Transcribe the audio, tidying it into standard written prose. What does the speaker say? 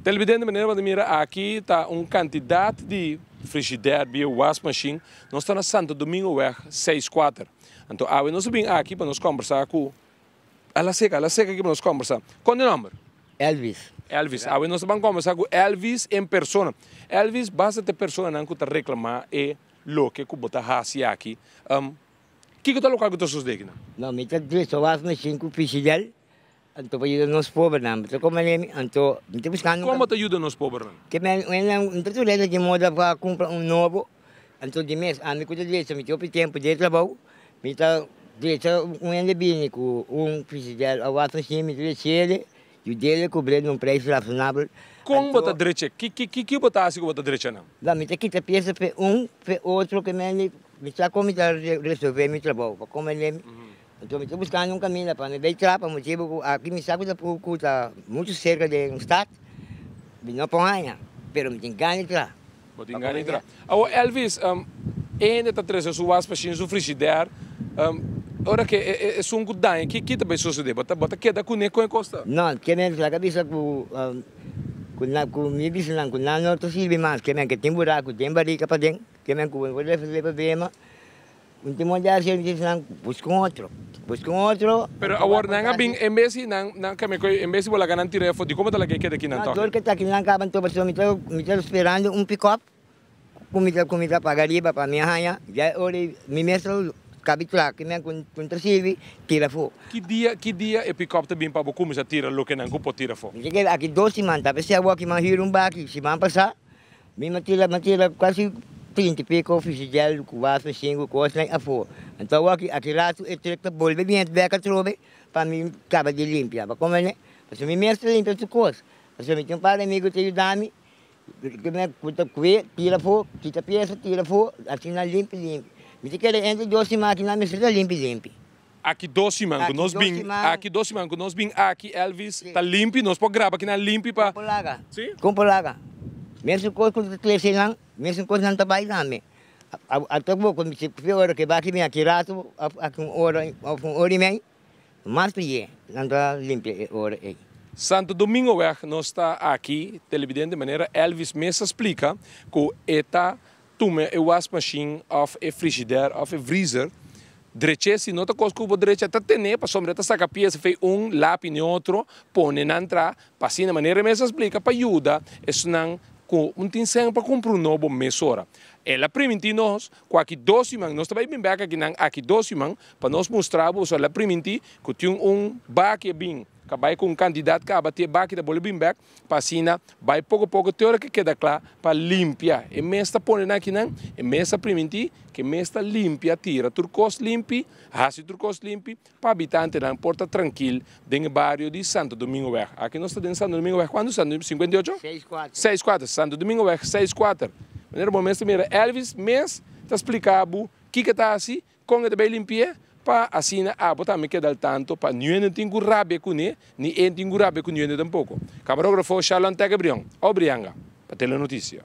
Televidente, maneira de mirar aqui está quantidade de frigideira, de wash machine. Nós estamos na Santo Domingo Weg 64. Então, nós vamos aqui para nós conversar com ela seca aqui para nós conversar. Qual é o nome? Elvis. Elvis. Nós vamos conversar com Elvis em persona. Elvis, basta persona que está reclamar lo que bota hasi aqui. Que está local que está sucedendo? Não, me está dizendo só wash machine com frigideira. Então, para ajudar nos pobres, não. Então, como ele, então, me está buscando. Como te ajuda nos pobres? Que me, então, tu lembra que moda para comprar novo. Então, de mês, a mim cuida disso, me tem tempo de trabalho. Me está dizendo bem com frigideira, a wash machine, me diz ele, e o dele cobrindo preço razoável. Como bota direita? Que bota assim que bota direita não? Lá, me está quitando peça para para outro, que me está como resolver meu trabalho, para como ele. Então, estou buscando caminho para me beijar, para motivo aqui me sabe que está muito cerca de estado, não põe nada, mas me tem ganho de lá. Tem ganho de lá. Elvis, ainda está trazendo sua wash machine, sua frigideira. Ora que é um good day, que também sucede, bota queda com nem com costa. Não, que me na cabeça com me disse não, com não tô silbi mais, que tem buraco, tem barriga para dentro, que me com vou fazer problema. Último dia se diz não, busca outro. Pero agora não bem, em vez de não que me em vez de bola ganan tira foto, como tá lá que queda aqui não toca. Dor que tá aqui não cabe então me tô esperando pick-up. Comida pagaria para minha rainha. Já ore me mesmo capitular que me com silbi tira foto. Que dia é pick-up também para começar a tirar lo que não pode tirar foto. Cheguei aqui 2 semanas, tá pensei agora que me hiro baque, se man passar. Me tira quase 30 pico frigideira com vaso, 5 coisas a fogo. Então aqui lá é treca bolbe bem beca trobe para mim acaba de limpar. Para como né? Porque me mestre limpa as coisas. Porque me tem um par de amigos que ajudam-me, que me custa coer, tira fogo, quita peça, tira fogo, assim na limpa. Me tem que entre 2 semanas na mestra limpa. Aqui 2 semanas, nós bem aqui Elvis tá limpo, nós pode gravar aqui na limpa para. Compra lá. Mesmo coisa que você não, mesmo coisa não trabalha também. Até quando você vê hora que vai aqui bem aqui rato, aqui hora e meia, mais que não está limpo hora aí. Santo Domingo Weg, nós está aqui, televidente de maneira Elvis Mesa explica que eta toma a wash machine of a frigideira of a freezer. Direita, se nota coisa que o direita está tendo, para sombra está saca peça, fez lápis e outro, põe na entrada, para assim de maneira Mesa explica para ajuda, isso não com intenção para comprar novo mesora. Ela permite nós, com aqui 2 semanas, nós também bem aqui 2 semanas, para nós mostrar, ela permite que tem baque bem, que vai com candidato que vai ter baque da bola bem back, para assim, vai pouco a pouco, teoria que queda claro, para limpar. E mesmo põe aqui, e mesmo permite que mesmo limpia, tira turcos limpi, raci turcos limpi, para habitante não porta tranquilo, dentro do bairro de Santo Domingo Weg. Aqui nós estamos em Santo Domingo Weg, quando? Santo Domingo 58? 64. Santo Domingo Weg 64. Maneira momento mira Elvis mes está explicando o que está assim, como é bem limpar, para assim a botar me queda tanto para ninguém tem rabia com ele, nem tem rabia com ninguém tampouco. Camarógrafo Charlon Tegabrião, obrigado para ter a notícia.